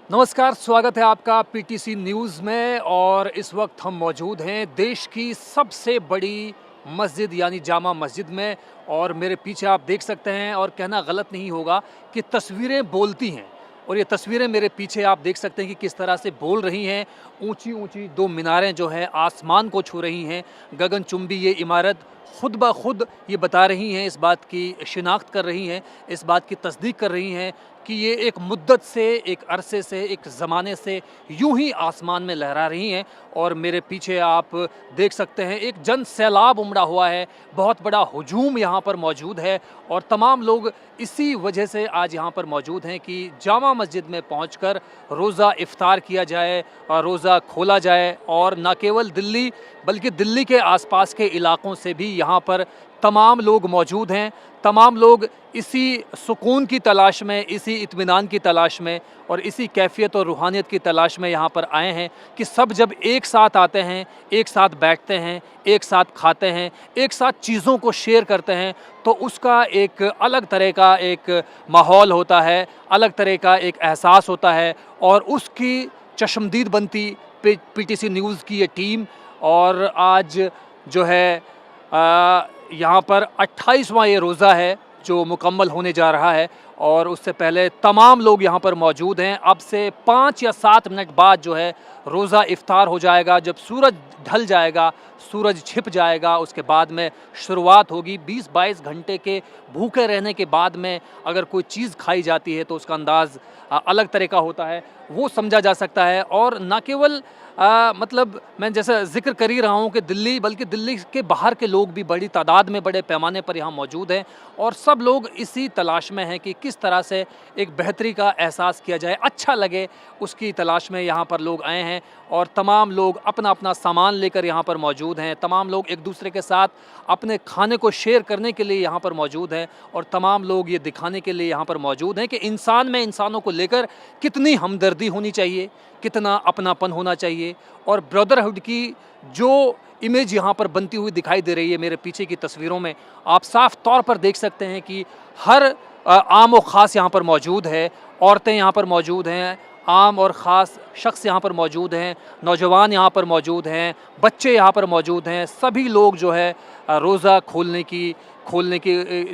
नमस्कार, स्वागत है आपका पीटीसी न्यूज़ में। और इस वक्त हम मौजूद हैं देश की सबसे बड़ी मस्जिद यानी जामा मस्जिद में। और मेरे पीछे आप देख सकते हैं, और कहना गलत नहीं होगा कि तस्वीरें बोलती हैं। और ये तस्वीरें मेरे पीछे आप देख सकते हैं कि किस तरह से बोल रही हैं। ऊंची ऊंची दो मीनारें जो हैं आसमान को छू रही हैं। गगनचुंबी ये इमारत खुद ब खुद ये बता रही हैं, इस बात की शिनाख्त कर रही हैं, इस बात की तस्दीक कर रही हैं कि ये एक मुद्दत से, एक अरसे से, एक ज़माने से यूं ही आसमान में लहरा रही हैं। और मेरे पीछे आप देख सकते हैं एक जन सैलाब उमड़ा हुआ है, बहुत बड़ा हुजूम यहाँ पर मौजूद है। और तमाम लोग इसी वजह से आज यहाँ पर मौजूद हैं कि जामा मस्जिद में पहुँचकर रोज़ा इफ्तार किया जाए और रोज़ा खोला जाए। और न केवल दिल्ली बल्कि दिल्ली के आसपास के इलाकों से भी यहाँ पर तमाम लोग मौजूद हैं। तमाम लोग इसी सुकून की तलाश में, इसी इत्मीनान की तलाश में और इसी कैफियत और रूहानियत की तलाश में यहाँ पर आए हैं कि सब जब एक साथ आते हैं, एक साथ बैठते हैं, एक साथ खाते हैं, एक साथ चीज़ों को शेयर करते हैं, तो उसका एक अलग तरह का एक माहौल होता है, अलग तरह का एक एहसास होता है। और उसकी चश्मदीद बनती पीटीसी न्यूज़ की ये टीम। और आज जो है यहाँ पर 28वां ये रोज़ा है जो मुकम्मल होने जा रहा है। और उससे पहले तमाम लोग यहाँ पर मौजूद हैं। अब से 5 या 7 मिनट बाद जो है रोज़ा इफ्तार हो जाएगा। जब सूरज ढल जाएगा, सूरज छिप जाएगा, उसके बाद में शुरुआत होगी। 20-22 घंटे के भूखे रहने के बाद में अगर कोई चीज़ खाई जाती है तो उसका अंदाज़ अलग तरह का होता है, वो समझा जा सकता है। और न केवल मतलब मैं जैसा ज़िक्र कर ही रहा हूँ कि दिल्ली बल्कि दिल्ली के बाहर के लोग भी बड़ी तादाद में, बड़े पैमाने पर यहाँ मौजूद हैं। और सब लोग इसी तलाश में हैं कि किस तरह से एक बेहतरी का एहसास किया जाए, अच्छा लगे, उसकी तलाश में यहाँ पर लोग आए हैं। और तमाम लोग अपना अपना सामान लेकर यहाँ पर मौजूद हैं। तमाम लोग एक दूसरे के साथ अपने खाने को शेयर करने के लिए यहाँ पर मौजूद हैं। और तमाम लोग ये दिखाने के लिए यहाँ पर मौजूद हैं कि इंसान में इंसानों को लेकर कितनी हमदर्दी होनी चाहिए, कितना अपनापन होना चाहिए। और ब्रदरहुड की जो इमेज यहाँ पर बनती हुई दिखाई दे रही है मेरे पीछे की तस्वीरों में, आप साफ तौर पर देख सकते हैं कि हर आम और ख़ास यहाँ पर मौजूद है। औरतें यहाँ पर मौजूद हैं, आम और ख़ास शख्स यहाँ पर मौजूद हैं, नौजवान यहाँ पर मौजूद हैं, बच्चे यहाँ पर मौजूद हैं। सभी लोग जो है रोज़ा खोलने की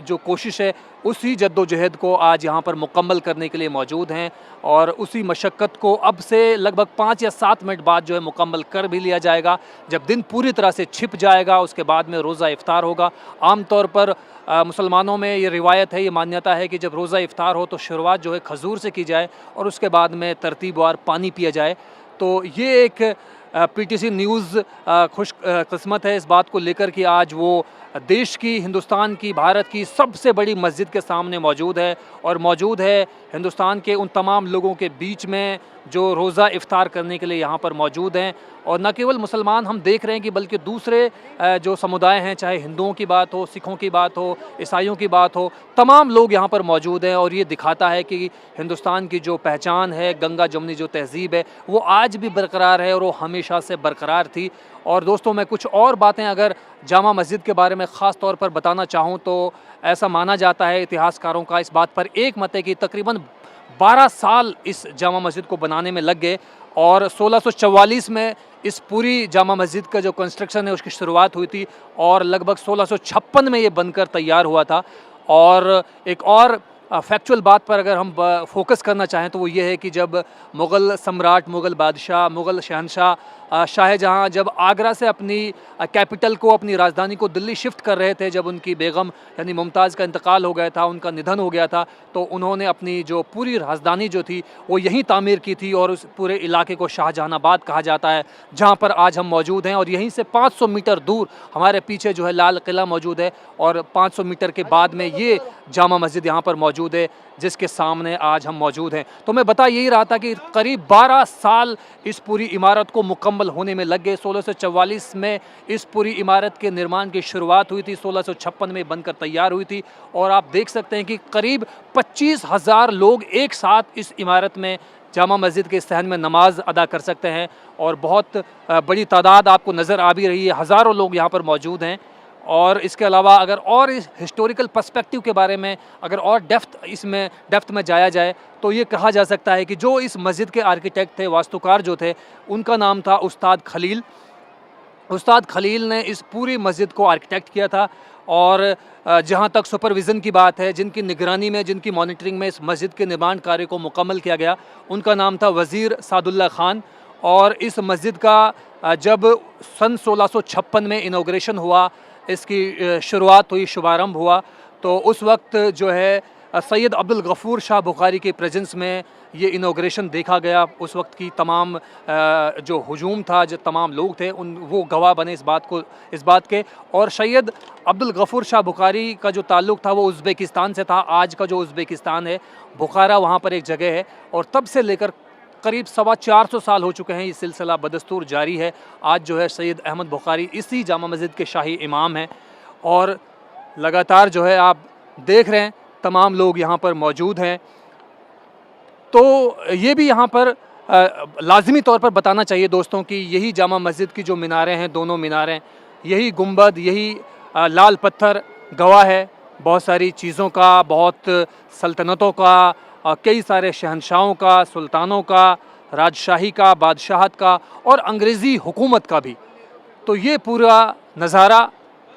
जो कोशिश है, उसी जद्दोजहद को आज यहाँ पर मुकम्मल करने के लिए मौजूद हैं। और उसी मशक्क़त को अब से लगभग 5 या 7 मिनट बाद जो है मुकम्मल कर भी लिया जाएगा। जब दिन पूरी तरह से छिप जाएगा उसके बाद में रोज़ा इफ्तार होगा। आम तौर पर मुसलमानों में ये रिवायत है, ये मान्यता है कि जब रोज़ा इफ्तार हो तो शुरुआत जो है खजूर से की जाए और उसके बाद में तरतीबवार पानी पिया जाए। तो ये एक पीटीसी न्यूज़ खुश किस्मत है इस बात को लेकर कि आज वो देश की, हिंदुस्तान की, भारत की सबसे बड़ी मस्जिद के सामने मौजूद है। और मौजूद है हिंदुस्तान के उन तमाम लोगों के बीच में जो रोज़ा इफ्तार करने के लिए यहाँ पर मौजूद हैं। और न केवल मुसलमान हम देख रहे हैं कि बल्कि दूसरे जो समुदाय हैं, चाहे हिंदुओं की बात हो, सिखों की बात हो, ईसाइयों की बात हो, तमाम लोग यहाँ पर मौजूद हैं। और ये दिखाता है कि हिंदुस्तान की जो पहचान है, गंगा जमुनी जो तहज़ीब है, वो आज भी बरकरार है और वो हमेशा से बरकरार थी। और दोस्तों, मैं कुछ और बातें अगर जामा मस्जिद के बारे में ख़ास तौर पर बताना चाहूँ तो ऐसा माना जाता है, इतिहासकारों का इस बात पर एक मत है कि तकरीबन 12 साल इस जामा मस्जिद को बनाने में लग गए। और 1644 में इस पूरी जामा मस्जिद का जो कंस्ट्रक्शन है उसकी शुरुआत हुई थी और लगभग 1656 में ये बनकर तैयार हुआ था। और एक और फैक्चुअल बात पर अगर हम फोकस करना चाहें तो वो ये है कि जब मुग़ल सम्राट, मुग़ल बादशाह, मुग़ल शहंशाह शाहजहाँ जब आगरा से अपनी कैपिटल को, अपनी राजधानी को दिल्ली शिफ्ट कर रहे थे, जब उनकी बेगम यानी मुमताज़ का इंतकाल हो गया था, उनका निधन हो गया था, तो उन्होंने अपनी जो पूरी राजधानी जो थी वो यहीं तामीर की थी। और उस पूरे इलाके को शाहजहानाबाद कहा जाता है, जहाँ पर आज हम मौजूद हैं। और यहीं से 500 मीटर दूर हमारे पीछे जो है लाल किला मौजूद है। और 500 मीटर के बाद में ये जामा मस्जिद यहाँ पर मौजूद है जिसके सामने आज हम मौजूद हैं। तो मैं बता यही रहा था कि करीब 12 साल इस पूरी इमारत को मुकम्मल होने में लग गए। 1644 में इस पूरी इमारत के निर्माण की शुरुआत हुई थी, 1656 में बनकर तैयार हुई थी। और आप देख सकते हैं कि करीब 25,000 लोग एक साथ इस इमारत में, जामा मस्जिद के सहन में नमाज अदा कर सकते हैं। और बहुत बड़ी तादाद आपको नज़र आ भी रही है, हज़ारों लोग यहाँ पर मौजूद हैं। और इसके अलावा अगर और इस हिस्टोरिकल पर्सपेक्टिव के बारे में अगर और डेप्थ में जाया जाए तो ये कहा जा सकता है कि जो इस मस्जिद के आर्किटेक्ट थे, वास्तुकार जो थे, उनका नाम था उस्ताद खलील। उस्ताद खलील ने इस पूरी मस्जिद को आर्किटेक्ट किया था और जहाँ तक सुपरविज़न की बात है, जिनकी निगरानी में, जिनकी मॉनिटरिंग में इस मस्जिद के निर्माण कार्य को मुकम्मल किया गया, उनका नाम था वज़ीर सादुल्ला ख़ान। और इस मस्जिद का जब सन 1656 में इनॉग्रेशन हुआ, इसकी शुरुआत हुई, शुभारंभ हुआ, तो उस वक्त जो है सैयद अब्दुल गफ़ूर शाह बुखारी के प्रेजेंस में ये इनॉग्रेशन देखा गया। उस वक्त की तमाम जो हुजूम था, जो तमाम लोग थे, वो गवाह बने इस बात के। और सैयद अब्दुल गफ़ूर शाह बुखारी का जो ताल्लुक़ था वो उज़्बेकिस्तान से था। आज का जो उज़्बेकिस्तान है, बुखारा, वहाँ पर एक जगह है और तब से लेकर करीब 450 साल हो चुके हैं, ये सिलसिला बदस्तूर जारी है। आज जो है सैयद अहमद बुखारी इसी जामा मस्जिद के शाही इमाम हैं और लगातार जो है आप देख रहे हैं तमाम लोग यहाँ पर मौजूद हैं। तो ये भी यहाँ पर लाज़मी तौर पर बताना चाहिए दोस्तों कि यही जामा मस्जिद की जो मीनारें हैं, दोनों मीनारें, यही गुंबद, यही लाल पत्थर गवाह है बहुत सारी चीज़ों का, बहुत सल्तनतों का, कई सारे शहंशाहों का, सुल्तानों का, राजशाही का, बादशाहत का और अंग्रेज़ी हुकूमत का भी। तो ये पूरा नज़ारा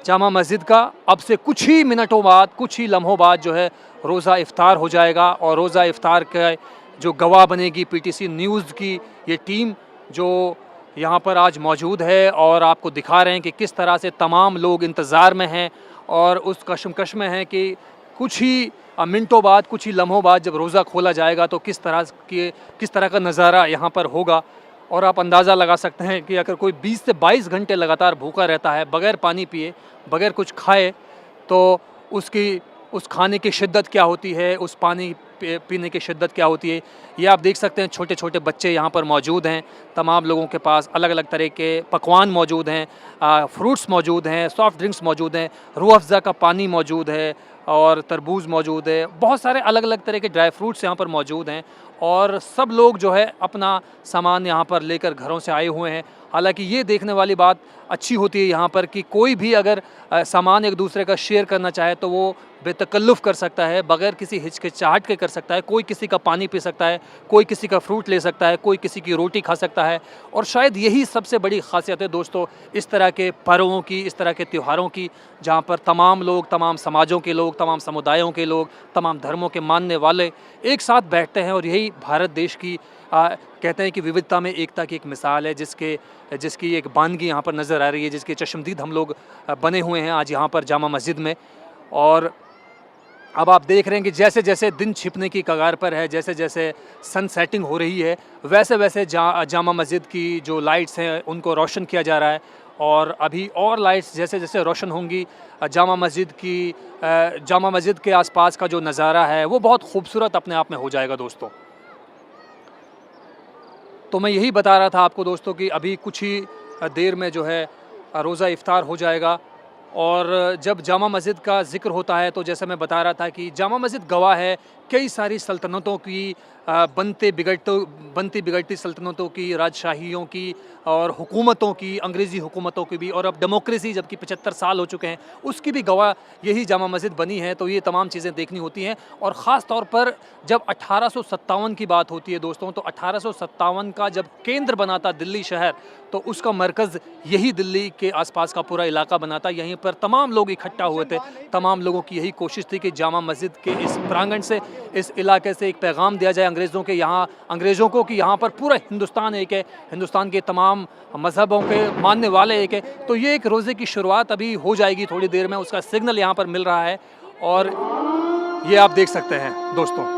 जामा मस्जिद का अब से कुछ ही मिनटों बाद, कुछ ही लम्हों बाद जो है रोज़ा इफ्तार हो जाएगा और रोज़ा इफ्तार का जो गवाह बनेगी पीटीसी न्यूज़ की ये टीम जो यहाँ पर आज मौजूद है और आपको दिखा रहे हैं कि किस तरह से तमाम लोग इंतज़ार में हैं और उस कशमकश में हैं कि कुछ ही मिनटों बाद, कुछ ही लम्हों बाद जब रोज़ा खोला जाएगा तो किस तरह का नज़ारा यहाँ पर होगा। और आप अंदाज़ा लगा सकते हैं कि अगर कोई 20 से 22 घंटे लगातार भूखा रहता है, बग़ैर पानी पिए, बग़ैर कुछ खाए, तो उस खाने की शिद्दत क्या होती है, उस पानी पीने की शिद्दत क्या होती है। ये आप देख सकते हैं, छोटे छोटे बच्चे यहाँ पर मौजूद हैं, तमाम लोगों के पास अलग अलग तरह के पकवान मौजूद हैं, फ्रूट्स मौजूद हैं, सॉफ़्ट ड्रिंक्स मौजूद हैं, रूह अफ़ज़ा का पानी मौजूद है और तरबूज मौजूद है, बहुत सारे अलग अलग तरह के ड्राई फ्रूट्स यहाँ पर मौजूद हैं और सब लोग जो है अपना सामान यहाँ पर लेकर घरों से आए हुए हैं। हालांकि ये देखने वाली बात अच्छी होती है यहाँ पर कि कोई भी अगर सामान एक दूसरे का शेयर करना चाहे तो वो बेतकल्लुफ़ कर सकता है, बग़ैर किसी हिचकिचाहट के कर सकता है। कोई किसी का पानी पी सकता है, कोई किसी का फ्रूट ले सकता है, कोई किसी की रोटी खा सकता है। और शायद यही सबसे बड़ी ख़ासियत है दोस्तों इस तरह के पर्वों की, इस तरह के त्योहारों की, जहाँ पर तमाम लोग, तमाम समाजों के लोग, तमाम समुदायों के लोग, तमाम धर्मों के मानने वाले एक साथ बैठते हैं। और यही भारत देश की कहते हैं कि विविधता में एकता की एक मिसाल है, जिसकी एक बानगी यहाँ पर नज़र आ रही है, जिसके चश्मदीद हम लोग बने हुए हैं आज यहाँ पर जामा मस्जिद में। और अब आप देख रहे हैं कि जैसे जैसे दिन छिपने की कगार पर है, जैसे जैसे सन सेटिंग हो रही है, वैसे वैसे जामा मस्जिद की जो लाइट्स हैं उनको रोशन किया जा रहा है। और अभी और लाइट्स जैसे जैसे रोशन होंगी, जामा मस्जिद के आसपास का जो नज़ारा है वो बहुत खूबसूरत अपने आप में हो जाएगा दोस्तों। तो मैं यही बता रहा था आपको दोस्तों कि अभी कुछ ही देर में जो है रोज़ा इफ्तार हो जाएगा। और जब जामा मस्जिद का ज़िक्र होता है तो जैसे मैं बता रहा था कि जामा मस्जिद गवाह है कई सारी सल्तनतों की, बनती बिगड़ती सल्तनतों की, राजशाहियों की और हुकूमतों की, अंग्रेज़ी हुकूमतों की भी, और अब डेमोक्रेसी जबकि 75 साल हो चुके हैं उसकी भी गवाह यही जामा मस्जिद बनी है। तो ये तमाम चीज़ें देखनी होती हैं। और ख़ास तौर पर जब 1857 की बात होती है दोस्तों, तो 1857 का जब केंद्र बना था दिल्ली शहर, तो उसका मरकज़ यही दिल्ली के आसपास का पूरा इलाका बना था। यहीं पर तमाम लोग इकट्ठा हुए थे, तमाम लोगों की यही कोशिश थी कि जामा मस्जिद के इस प्रांगण से, इस इलाके से एक पैगाम दिया जाए अंग्रेज़ों को कि यहाँ पर पूरा हिंदुस्तान एक है, हिंदुस्तान के तमाम मज़हबों के मानने वाले एक है। तो ये एक रोज़े की शुरुआत अभी हो जाएगी थोड़ी देर में, उसका सिग्नल यहाँ पर मिल रहा है और ये आप देख सकते हैं दोस्तों।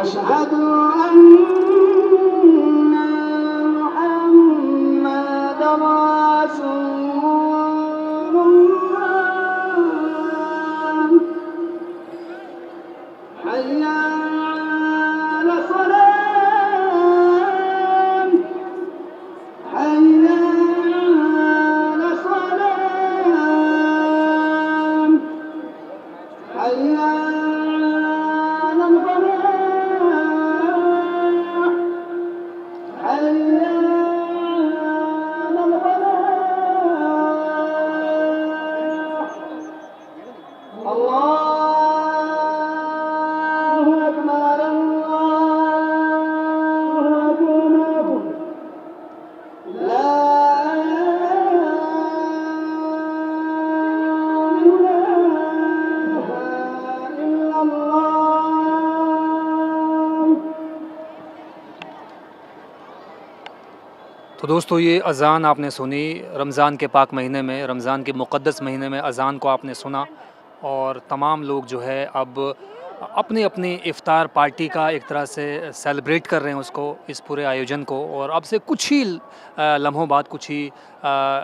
अशहदु अन्ना मुहम्मदन रसूलुल्लाह हय्या अला सलाम हय्या अला सलाम हय्या अला फलाह हय्या अला फलाह अल्लाहु अकबर अल्लाहु अकबर ला इलाहा इल्लल्लाह। तो दोस्तों ये अज़ान आपने सुनी रमज़ान के पाक महीने में, रमज़ान के मुक़द्दस महीने में अज़ान को आपने सुना और तमाम लोग जो है अब अपनी अपनी इफ़्तार पार्टी का एक तरह से सेलिब्रेट कर रहे हैं उसको, इस पूरे आयोजन को। और अब से कुछ ही लम्हों बाद, कुछ ही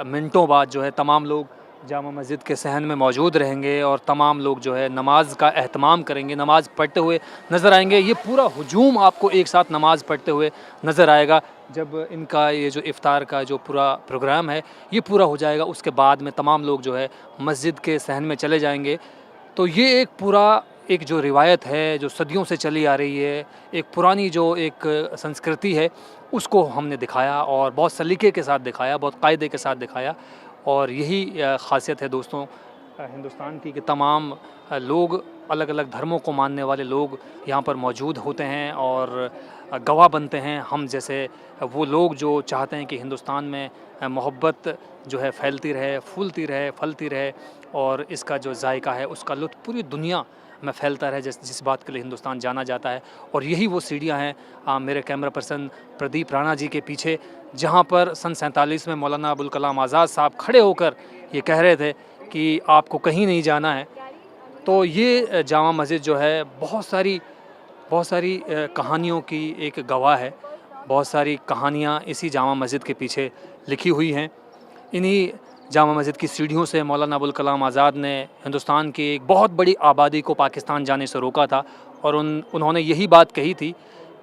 मिनटों बाद जो है तमाम लोग जामा मस्जिद के सहन में मौजूद रहेंगे और तमाम लोग जो है नमाज का एहतमाम करेंगे, नमाज़ पढ़ते हुए नज़र आएंगे। ये पूरा हुजूम आपको एक साथ नमाज़ पढ़ते हुए नज़र आएगा जब इनका ये जो इफ़्तार का जो पूरा प्रोग्राम है ये पूरा हो जाएगा। उसके बाद में तमाम लोग जो है मस्जिद के सहन में चले जाएंगे। तो ये एक पूरा एक जो रिवायत है जो सदियों से चली आ रही है, एक पुरानी जो एक संस्कृति है उसको हमने दिखाया और बहुत सलीके के साथ दिखाया, बहुत कायदे के साथ दिखाया। और यही ख़ासियत है दोस्तों हिंदुस्तान की कि तमाम लोग, अलग अलग धर्मों को मानने वाले लोग यहाँ पर मौजूद होते हैं और गवाह बनते हैं। हम जैसे वो लोग जो चाहते हैं कि हिंदुस्तान में मोहब्बत जो है फैलती रहे, फूलती रहे, फलती रहे और इसका जो जायका है उसका लुत्फ़ पूरी दुनिया में फैलता रहे, जिस बात के लिए हिंदुस्तान जाना जाता है। और यही वो सीढ़ियाँ हैं मेरे कैमरा पर्सन प्रदीप राणा जी के पीछे, जहाँ पर सन 47 में मौलाना अबुल कलाम आज़ाद साहब खड़े होकर ये कह रहे थे कि आपको कहीं नहीं जाना है। तो ये जामा मस्जिद जो है बहुत सारी कहानियों की एक गवाह है। बहुत सारी कहानियाँ इसी जामा मस्जिद के पीछे लिखी हुई हैं। इन्हीं जामा मस्जिद की सीढ़ियों से मौलाना अबुल कलाम आज़ाद ने हिंदुस्तान की एक बहुत बड़ी आबादी को पाकिस्तान जाने से रोका था और उन्होंने यही बात कही थी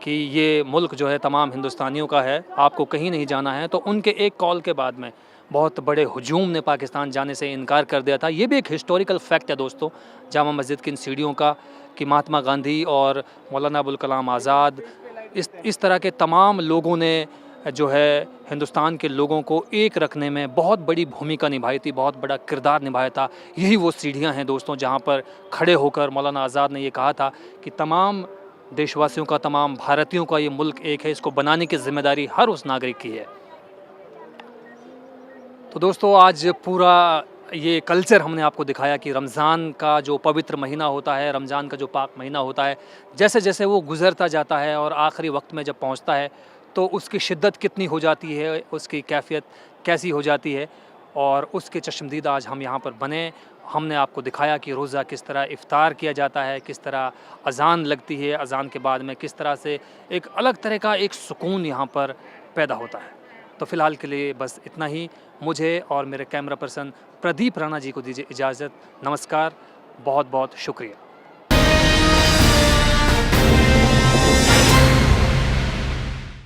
कि ये मुल्क जो है तमाम हिंदुस्तानियों का है, आपको कहीं नहीं जाना है। तो उनके एक कॉल के बाद में बहुत बड़े हुजूम ने पाकिस्तान जाने से इनकार कर दिया था। ये भी एक हिस्टोरिकल फैक्ट है दोस्तों जामा मस्जिद की इन सीढ़ियों का, कि महात्मा गांधी और मौलाना अबुल कलाम आज़ाद इस तरह के तमाम लोगों ने जो है हिंदुस्तान के लोगों को एक रखने में बहुत बड़ी भूमिका निभाई थी, बहुत बड़ा किरदार निभाया था। यही वो सीढ़ियाँ हैं दोस्तों जहाँ पर खड़े होकर मौलाना आज़ाद ने ये कहा था कि तमाम देशवासियों का, तमाम भारतीयों का ये मुल्क एक है, इसको बनाने की ज़िम्मेदारी हर उस नागरिक की है। तो दोस्तों आज पूरा ये कल्चर हमने आपको दिखाया कि रमज़ान का जो पवित्र महीना होता है, रमज़ान का जो पाक महीना होता है, जैसे जैसे वो गुज़रता जाता है और आखिरी वक्त में जब पहुंचता है तो उसकी शिद्दत कितनी हो जाती है, उसकी कैफियत कैसी हो जाती है और उसके चश्मदीद आज हम यहाँ पर बने। हमने आपको दिखाया कि रोज़ा किस तरह इफ़्तार किया जाता है, किस तरह अज़ान लगती है, अज़ान के बाद में किस तरह से एक अलग तरह का एक सुकून यहाँ पर पैदा होता है। तो फ़िलहाल के लिए बस इतना ही। मुझे और मेरे कैमरा पर्सन प्रदीप राणा जी को दीजिए इजाज़त। नमस्कार, बहुत बहुत शुक्रिया।